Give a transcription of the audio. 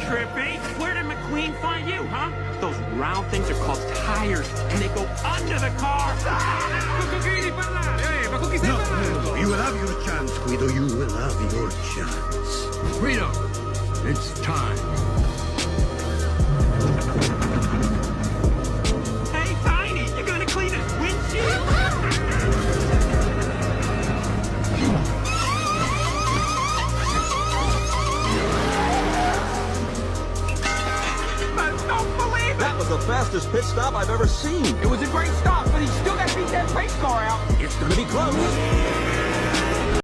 trippy. Where did McQueen find you, huh? Those round things are called tires, and they go under the car. No, you will have your chance, Guido. You will have your chance. Guido, it's time. Hey, Tiny, you gonna clean his windshield? That was the fastest pit stop I've ever seen. It was a great stop, but he still got to beat that race car out. It's gonna be close.